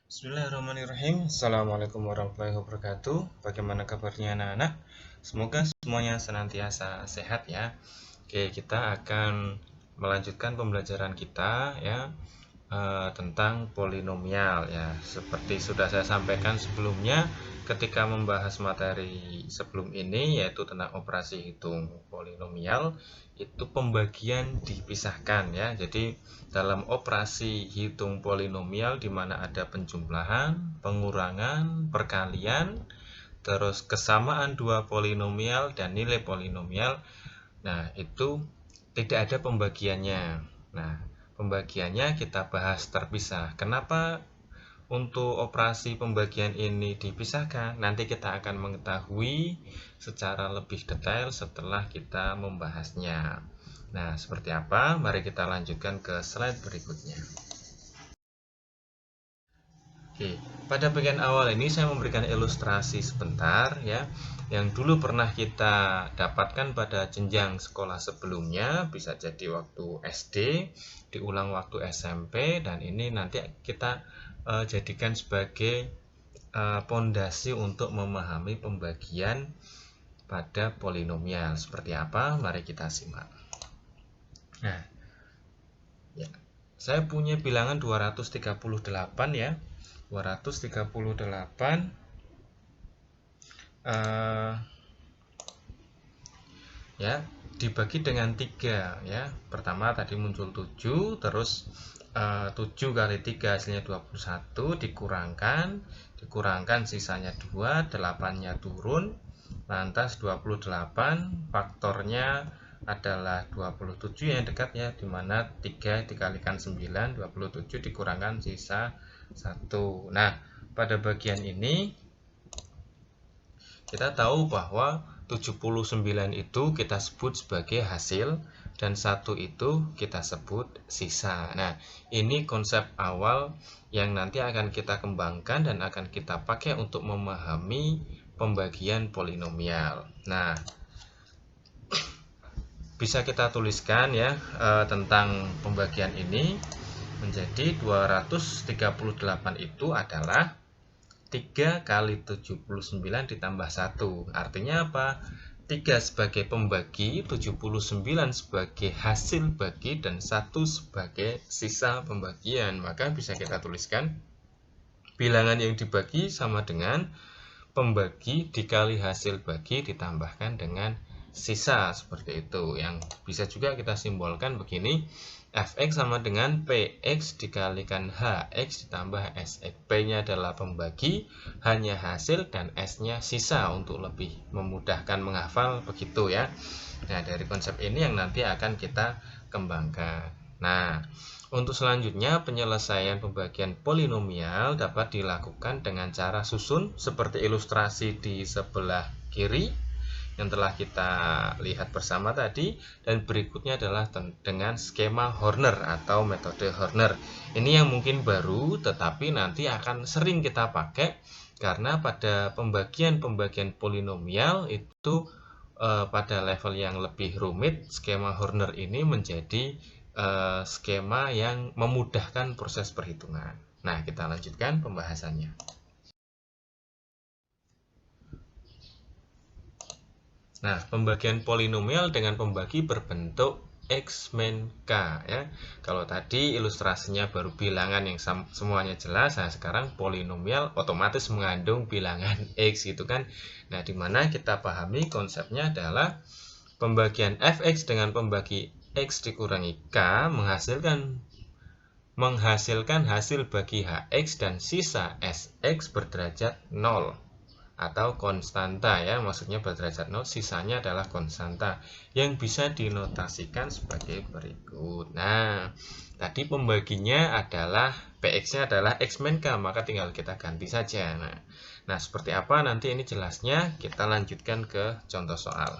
Bismillahirrahmanirrahim. Assalamualaikum warahmatullahi wabarakatuh. Bagaimana kabarnya anak-anak? Semoga semuanya senantiasa sehat ya. Oke, kita akan melanjutkan pembelajaran kita ya tentang polinomial ya. Seperti sudah saya sampaikan sebelumnya ketika membahas materi sebelum ini yaitu tentang operasi hitung polinomial, itu pembagian dipisahkan ya. Jadi dalam operasi hitung polinomial di mana ada penjumlahan, pengurangan, perkalian, terus kesamaan dua polinomial dan nilai polinomial. Nah, itu tidak ada pembagiannya. Nah, pembagiannya kita bahas terpisah. Kenapa untuk operasi pembagian ini dipisahkan? Nanti kita akan mengetahui secara lebih detail setelah kita membahasnya. Nah, seperti apa? Mari kita lanjutkan ke slide berikutnya. Oke, pada bagian awal ini saya memberikan ilustrasi sebentar ya, yang dulu pernah kita dapatkan pada jenjang sekolah sebelumnya, bisa jadi waktu SD, diulang waktu SMP, dan ini nanti kita jadikan sebagai pondasi untuk memahami pembagian pada polinomial. Seperti apa? Mari kita simak. Nah, ya, saya punya bilangan 238 ya. 238 ya dibagi dengan 3 ya. Pertama tadi muncul 7, terus 7 kali 3 hasilnya 21, dikurangkan sisanya 2, 8-nya turun, lantas 28 faktornya adalah 27 yang dekat ya, dimana 3 dikalikan 9, 27 dikurangkan sisa 1. Nah, pada bagian ini kita tahu bahwa 79 itu kita sebut sebagai hasil dan 1 itu kita sebut sisa. Nah, ini konsep awal yang nanti akan kita kembangkan dan akan kita pakai untuk memahami pembagian polinomial. Nah, bisa kita tuliskan ya tentang pembagian ini menjadi 238 itu adalah 3 kali 79 ditambah 1. Artinya apa? 3 sebagai pembagi, 79 sebagai hasil bagi, dan 1 sebagai sisa pembagian. Maka bisa kita tuliskan bilangan yang dibagi sama dengan pembagi dikali hasil bagi ditambahkan dengan sisa, seperti itu. Yang bisa juga kita simbolkan begini, fx sama dengan px dikalikan hx ditambah sx. P-nya adalah pembagi, hanya hasil, dan S-nya sisa untuk lebih memudahkan menghafal, begitu ya. Nah, dari konsep ini yang nanti akan kita kembangkan. Nah, untuk selanjutnya penyelesaian pembagian polinomial dapat dilakukan dengan cara susun seperti ilustrasi di sebelah kiri yang telah kita lihat bersama tadi, dan berikutnya adalah dengan skema Horner atau metode Horner. Ini yang mungkin baru tetapi nanti akan sering kita pakai karena pada pembagian polinomial itu pada level yang lebih rumit, skema Horner ini menjadi skema yang memudahkan proses perhitungan. Nah, kita lanjutkan pembahasannya. Nah, pembagian polinomial dengan pembagi berbentuk X min K ya. Kalau tadi ilustrasinya baru bilangan yang semuanya jelas, nah sekarang polinomial otomatis mengandung bilangan X gitu kan. Nah, dimana kita pahami konsepnya adalah pembagian fx dengan pembagi X dikurangi K menghasilkan hasil bagi hx dan sisa sx berderajat 0 atau konstanta ya, maksudnya berderajat 0, sisanya adalah konstanta yang bisa dinotasikan sebagai berikut. Nah, tadi pembaginya adalah px-nya adalah x min k, maka tinggal kita ganti saja. Nah, seperti apa nanti ini jelasnya, kita lanjutkan ke contoh soal.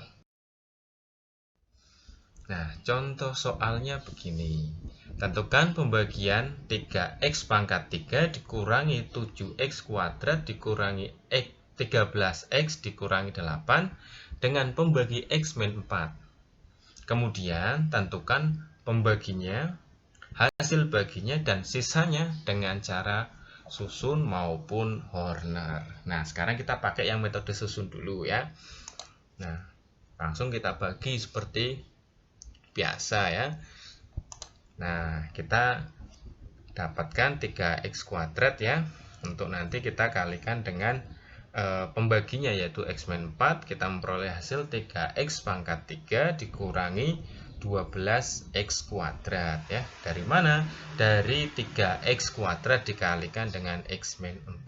Nah, contoh soalnya begini. Tentukan pembagian 3x pangkat 3 dikurangi 7x kuadrat dikurangi 13x dikurangi 8 dengan pembagi x min 4. Kemudian tentukan pembaginya, hasil baginya, dan sisanya dengan cara susun maupun Horner. Nah, sekarang kita pakai yang metode susun dulu ya. Nah, langsung kita bagi seperti biasa ya. Nah, kita dapatkan 3x kuadrat ya. Untuk nanti kita kalikan dengan pembaginya yaitu x-4, kita memperoleh hasil 3x pangkat 3 dikurangi 12x kuadrat ya. Dari mana? Dari 3x kuadrat dikalikan dengan x-4.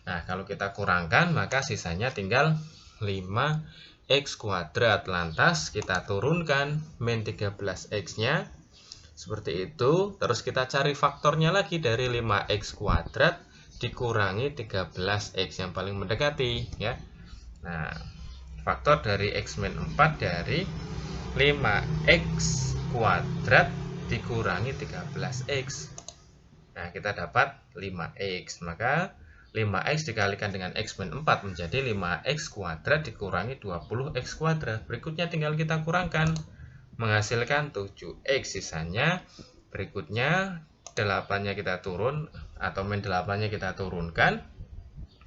Nah, kalau kita kurangkan maka sisanya tinggal 5x kuadrat. Lantas kita turunkan min 13x-nya seperti itu. Terus kita cari faktornya lagi dari 5x kuadrat dikurangi 13x yang paling mendekati ya. Nah, faktor dari x-4 dari 5x kuadrat dikurangi 13x. Nah, kita dapat 5x. Maka 5x dikalikan dengan x-4 menjadi 5x kuadrat dikurangi 20x kuadrat. Berikutnya tinggal kita kurangkan, menghasilkan 7x. Sisanya berikutnya 8-nya kita turun atau min 8-nya kita turunkan.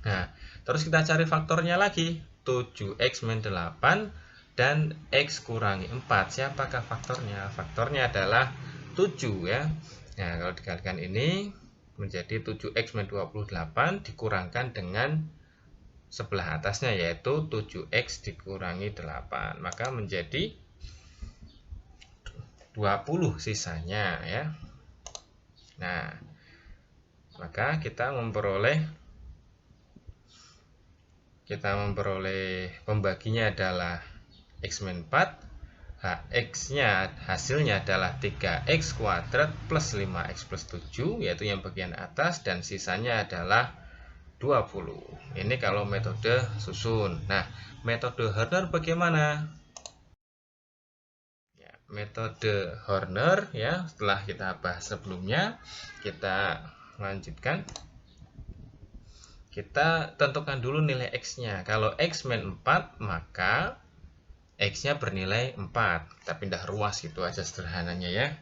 Nah, terus kita cari faktornya lagi, 7x min 8 dan x kurangi 4. Siapakah faktornya? Faktornya adalah 7 ya. Nah, kalau dikalikan ini menjadi 7x min 28 dikurangkan dengan sebelah atasnya yaitu 7x dikurangi 8. Maka menjadi 20 sisanya ya. Nah, maka kita memperoleh pembaginya adalah x-4, hx-nya hasilnya adalah 3x kuadrat plus 5x plus 7 yaitu yang bagian atas, dan sisanya adalah 20. Ini kalau metode susun. Nah, metode Horner bagaimana? Metode Horner ya, setelah kita bahas sebelumnya, kita lanjutkan. Kita tentukan dulu nilai x-nya. Kalau x min 4 maka x-nya bernilai 4. Kita pindah ruas gitu aja sederhananya ya.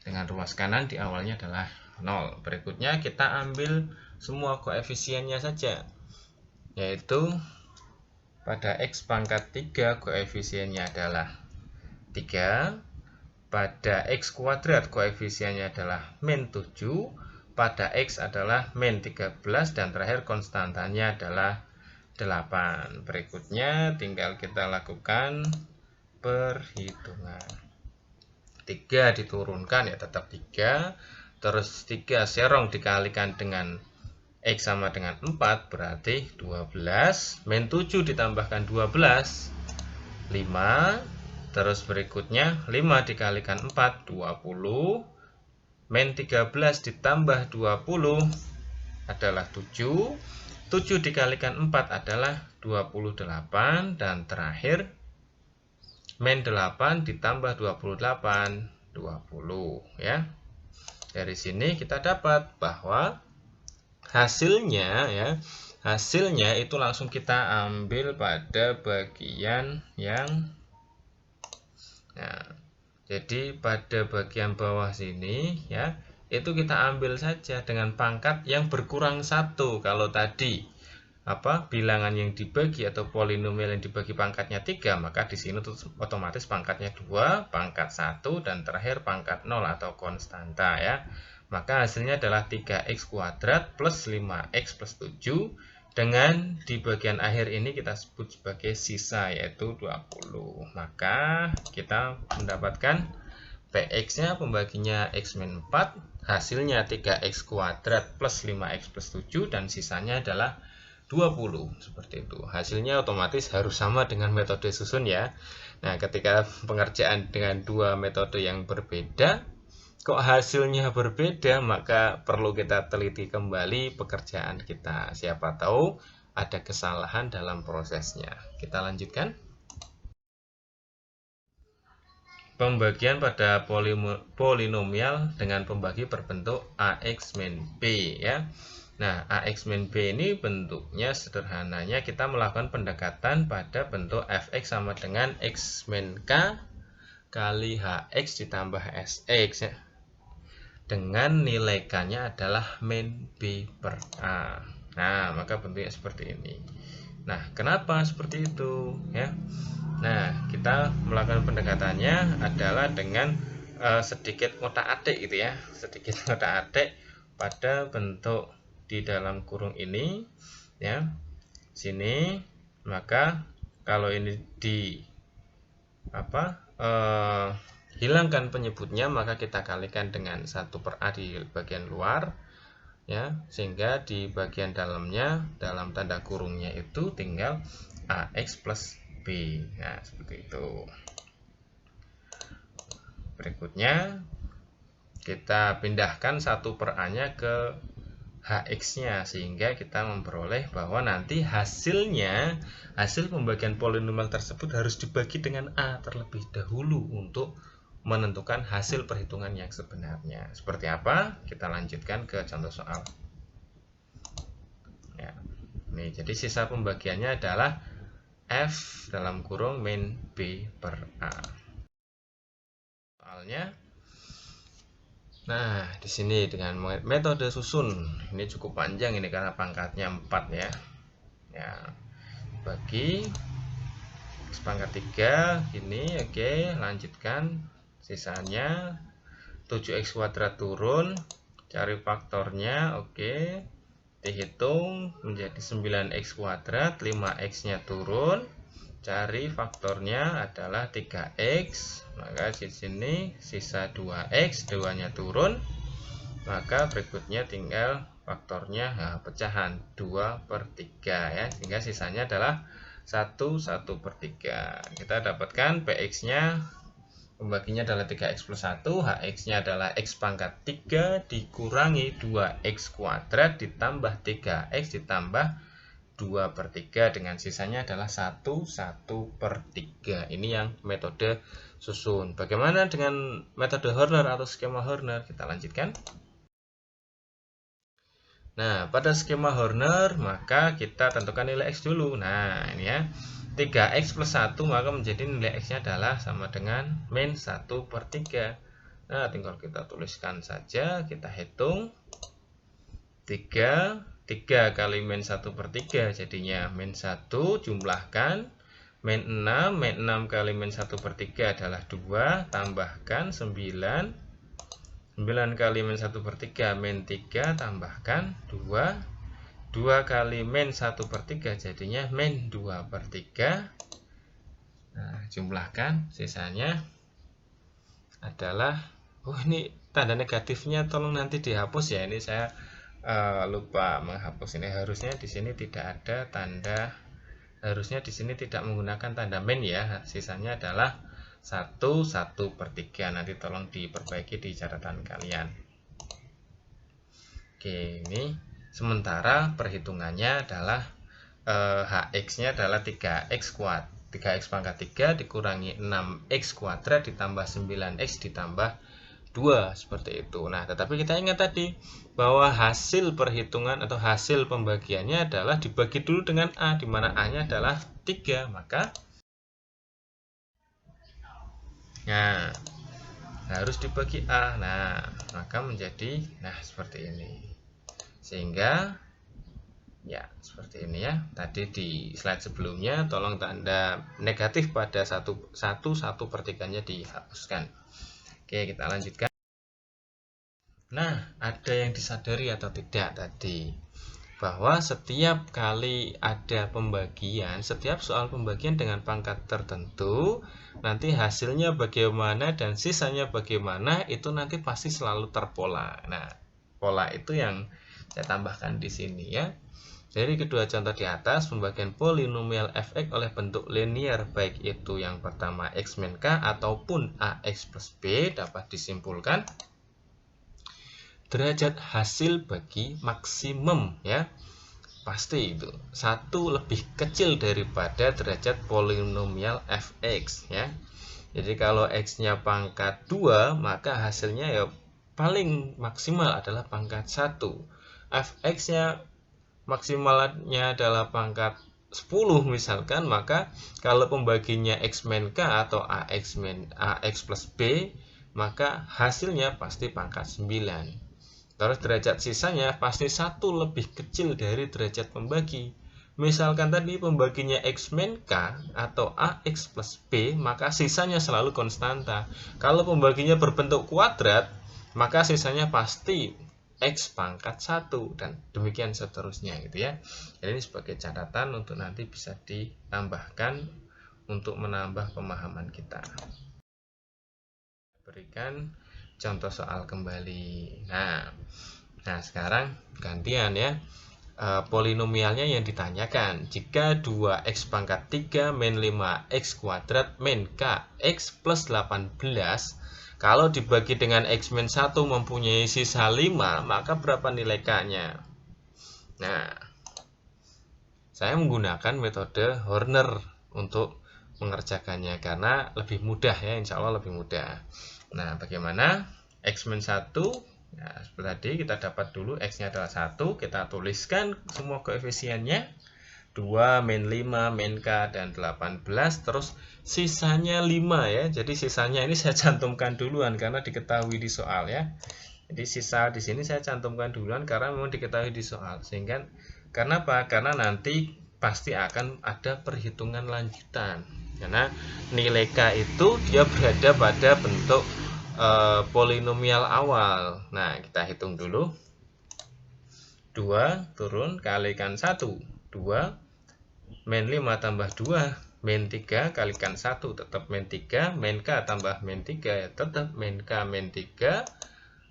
Dengan ruas kanan di awalnya adalah 0. Berikutnya kita ambil semua koefisiennya saja, yaitu pada x pangkat 3 koefisiennya adalah 3, pada x kuadrat koefisiennya adalah min 7, pada x adalah min 13, dan terakhir konstantanya adalah 8. Berikutnya tinggal kita lakukan perhitungan. 3 diturunkan ya tetap 3, terus 3 serong dikalikan dengan x sama dengan 4 berarti 12, min 7 ditambahkan 12 5. Terus berikutnya 5 dikalikan 4 20, min 13 ditambah 20 adalah 7, 7 dikalikan 4 adalah 28, dan terakhir min 8 ditambah 28 20 ya. Dari sini kita dapat bahwa hasilnya ya, hasilnya itu langsung kita ambil pada bagian yang jadi pada bagian bawah sini ya, itu kita ambil saja dengan pangkat yang berkurang 1. Kalau tadi bilangan yang dibagi atau polinomial yang dibagi pangkatnya 3, maka di sini otomatis pangkatnya 2, pangkat 1, dan terakhir pangkat 0 atau konstanta ya. Maka hasilnya adalah 3x kuadrat plus 5x plus 7, dengan di bagian akhir ini kita sebut sebagai sisa yaitu 20. Maka kita mendapatkan px-nya pembaginya x-4, hasilnya 3x kuadrat plus 5x plus 7, dan sisanya adalah 20. Seperti itu. Hasilnya otomatis harus sama dengan metode susun ya. Nah, ketika pengerjaan dengan dua metode yang berbeda, kok hasilnya berbeda, maka perlu kita teliti kembali pekerjaan kita. Siapa tahu ada kesalahan dalam prosesnya. Kita lanjutkan. Pembagian pada polinomial dengan pembagi berbentuk ax min b ya. Nah, ax min b ini bentuknya sederhananya kita melakukan pendekatan pada bentuk fx sama dengan x min k kali hx ditambah sx ya. dengan nilai K-nya adalah min B per A. Nah, maka bentuknya seperti ini. Nah, kenapa seperti itu ya? Nah, kita melakukan pendekatannya adalah dengan sedikit ngotak-atik gitu ya, sedikit ngotak-atik pada bentuk di dalam kurung ini ya. Sini, maka kalau ini di hilangkan penyebutnya, maka kita kalikan dengan 1 per A di bagian luar ya, sehingga di bagian dalamnya, dalam tanda kurungnya itu tinggal AX plus B. Nah, seperti itu. Berikutnya kita pindahkan 1 per A nya ke HX-nya, sehingga kita memperoleh bahwa nanti hasil pembagian polinomial tersebut harus dibagi dengan A terlebih dahulu untuk menentukan hasil perhitungan yang sebenarnya. Seperti apa? Kita lanjutkan ke contoh soal. Ya. Nih, jadi sisa pembagiannya adalah F dalam kurung min B per A. Soalnya, nah, di sini dengan metode susun, ini cukup panjang ini karena pangkatnya 4 ya. Ya. Bagi X pangkat 3 ini, oke, lanjutkan. Sisanya 7x kuadrat turun, cari faktornya, oke. Dihitung menjadi 9x kuadrat, 5x nya turun, cari faktornya adalah 3x, maka di sini sisa 2x, 2 nya turun, maka berikutnya tinggal faktornya, nah, pecahan 2 per 3 ya, sehingga sisanya adalah 1 per 3. Kita dapatkan px nya pembaginya adalah 3x plus 1, hx-nya adalah x pangkat 3 dikurangi 2x kuadrat ditambah 3x ditambah 2 per 3 dengan sisanya adalah 1 per 3. Ini yang metode susun. Bagaimana dengan metode Horner atau skema Horner? Kita lanjutkan. Nah, pada skema Horner maka kita tentukan nilai x dulu. Nah, ini ya. 3x plus 1, maka menjadi nilai x-nya adalah sama dengan min 1 per 3. Nah, tinggal kita tuliskan saja, kita hitung 3 kali min 1 per 3 jadinya min 1, jumlahkan min 6 kali min 1 per 3 adalah 2, tambahkan 9 kali min 1 per 3 min 3, tambahkan 2 kali min 1 per 3 jadinya min 2 per 3. Nah, jumlahkan, sisanya adalah, ini tanda negatifnya tolong nanti dihapus ya, ini saya lupa menghapus ini. Harusnya di sini tidak ada tanda, harusnya di sini tidak menggunakan tanda min ya. Sisanya adalah 1 per 3. Nanti tolong diperbaiki di catatan kalian. Oke, ini sementara perhitungannya adalah hx-nya adalah 3x pangkat 3 dikurangi 6x kuadrat ditambah 9x ditambah 2, seperti itu. Nah, tetapi kita ingat tadi bahwa hasil perhitungan atau hasil pembagiannya adalah dibagi dulu dengan A, di mana A-nya adalah 3, maka nah, harus dibagi A. Nah, maka menjadi seperti ini. Sehingga ya seperti ini ya. Tadi di slide sebelumnya tolong tanda negatif pada 1 per 3-nya dihapuskan. Oke, kita lanjutkan. Nah, ada yang disadari atau tidak tadi bahwa setiap kali ada pembagian, setiap soal pembagian dengan pangkat tertentu, nanti hasilnya bagaimana dan sisanya bagaimana itu nanti pasti selalu terpola. Nah, pola itu yang saya tambahkan di sini ya. Dari kedua contoh di atas, pembagian polinomial fx oleh bentuk linear baik itu yang pertama x min k ataupun ax plus b dapat disimpulkan derajat hasil bagi maksimum ya. Pasti itu 1 lebih kecil daripada derajat polinomial fx ya. Jadi kalau x-nya pangkat 2, maka hasilnya ya paling maksimal adalah pangkat 1. Fx-nya maksimalnya adalah pangkat 10 misalkan, maka kalau pembaginya x min k atau ax plus b, maka hasilnya pasti pangkat 9. Terus derajat sisanya pasti 1 lebih kecil dari derajat pembagi. Misalkan tadi pembaginya X min K atau AX plus B, maka sisanya selalu konstanta. Kalau pembaginya berbentuk kuadrat, maka sisanya pasti X pangkat 1 dan demikian seterusnya gitu ya. Jadi ini sebagai catatan untuk nanti bisa ditambahkan untuk menambah pemahaman kita. Berikan contoh soal kembali. Nah sekarang gantian ya. Polinomialnya yang ditanyakan, jika 2x pangkat 3 min 5x kuadrat min k x plus 18, kalau dibagi dengan x min 1 mempunyai sisa 5, maka berapa nilai k-nya? Nah, saya menggunakan metode Horner untuk mengerjakannya karena lebih mudah ya, insya Allah lebih mudah. Nah, bagaimana? X min 1, nah, seperti tadi kita dapat dulu X-nya adalah 1, kita tuliskan semua koefisiennya 2, min 5, min K, dan 18, terus sisanya 5 ya. Jadi sisanya ini saya cantumkan duluan karena diketahui di soal ya. Jadi sisa di sini saya cantumkan duluan karena memang diketahui di soal. Sehingga karena apa? Karena nanti pasti akan ada perhitungan lanjutan. Karena nilai K itu dia berada pada bentuk polinomial awal. Nah, kita hitung dulu. 2 turun kalikan 1. 2 min 5 tambah 2 min 3 kalikan 1 tetap min 3, min K tambah min 3 ya tetap min K min 3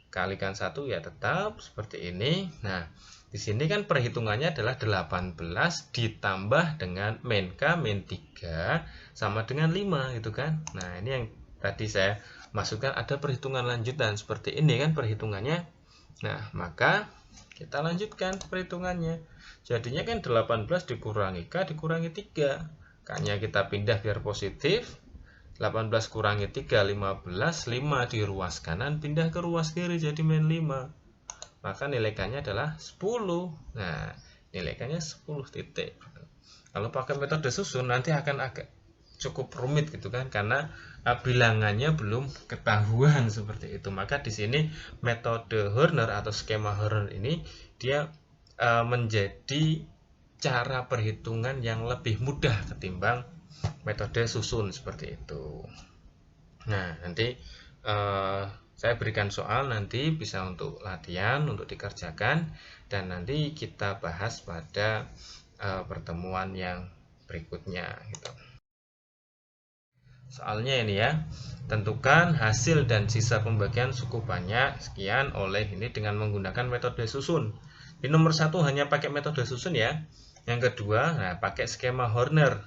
kalikan 1 ya tetap seperti ini. Nah, di sini kan perhitungannya adalah 18 ditambah dengan min K min 3 sama dengan 5 gitu kan. Nah, ini yang tadi saya masukkan ada perhitungan lanjutan seperti ini kan perhitungannya. Nah, maka kita lanjutkan perhitungannya. Jadinya kan 18 dikurangi K dikurangi 3. K-nya kita pindah biar positif. 18 kurangi 3, 15. 5 di ruas kanan pindah ke ruas kiri jadi min 5. Maka nilai K-nya adalah 10. Nah, nilai K-nya 10 titik. Kalau pakai metode susun nanti akan agak cukup rumit gitu kan karena bilangannya belum ketahuan seperti itu. Maka di sini metode Horner atau skema Horner ini dia menjadi cara perhitungan yang lebih mudah ketimbang metode susun seperti itu. Nah, nanti saya berikan soal nanti bisa untuk latihan, untuk dikerjakan dan nanti kita bahas pada pertemuan yang berikutnya gitu. Soalnya ini ya, tentukan hasil dan sisa pembagian suku banyak sekian oleh ini dengan menggunakan metode susun. Di nomor 1 hanya pakai metode susun ya. Yang kedua, nah pakai skema Horner.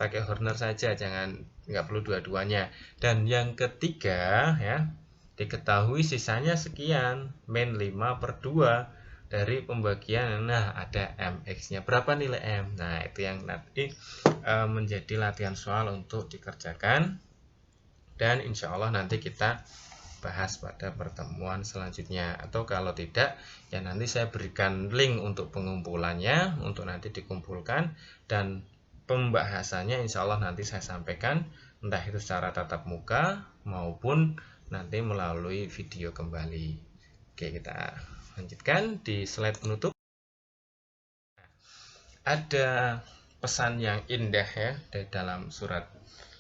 Pakai Horner saja, nggak perlu dua-duanya. Dan yang ketiga ya, diketahui sisanya sekian, min 5 per 2 dari pembagian. Nah, ada MX-nya. Berapa nilai M? Nah, itu yang nanti menjadi latihan soal untuk dikerjakan. Dan insya Allah nanti kita bahas pada pertemuan selanjutnya. Atau kalau tidak, ya nanti saya berikan link untuk pengumpulannya, untuk nanti dikumpulkan. Dan pembahasannya insya Allah nanti saya sampaikan, entah itu secara tatap muka maupun nanti melalui video kembali. Oke, kita lanjutkan di slide penutup. Ada pesan yang indah ya dari dalam surat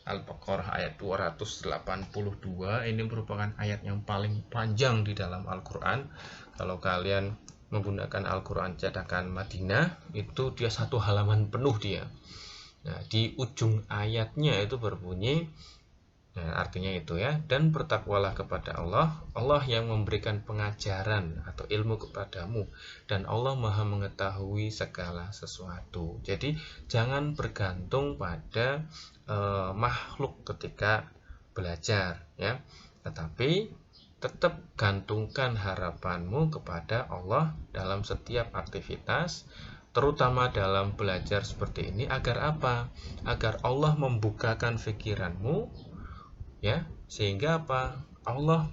Al-Baqarah ayat 282. Ini merupakan ayat yang paling panjang di dalam Al-Quran. Kalau kalian menggunakan Al-Quran cetakan Madinah, itu dia 1 halaman penuh dia. Nah, di ujung ayatnya itu berbunyi, nah, artinya itu ya, dan bertakwalah kepada Allah, Allah yang memberikan pengajaran atau ilmu kepadamu, dan Allah Maha mengetahui segala sesuatu. Jadi jangan bergantung pada makhluk ketika belajar ya, tetapi tetap gantungkan harapanmu kepada Allah dalam setiap aktivitas, terutama dalam belajar seperti ini. Agar apa? Agar Allah membukakan pikiranmu ya, sehingga apa? Allah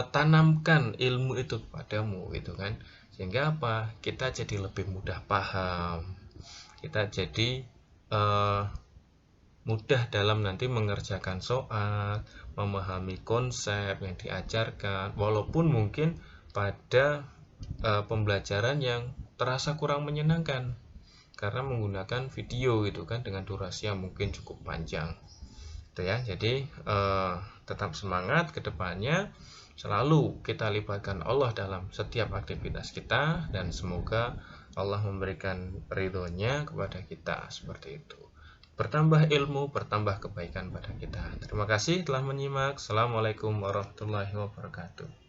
tanamkan ilmu itu kepadamu gitu kan, sehingga apa? Kita jadi lebih mudah paham, kita jadi mudah dalam nanti mengerjakan soal, memahami konsep yang diajarkan, walaupun mungkin pada pembelajaran yang terasa kurang menyenangkan karena menggunakan video gitu kan, dengan durasi yang mungkin cukup panjang gitu ya. Jadi tetap semangat ke depannya, selalu kita libatkan Allah dalam setiap aktivitas kita, dan semoga Allah memberikan ridhonya kepada kita seperti itu. Bertambah ilmu, bertambah kebaikan pada kita. Terima kasih telah menyimak. Assalamualaikum warahmatullahi wabarakatuh.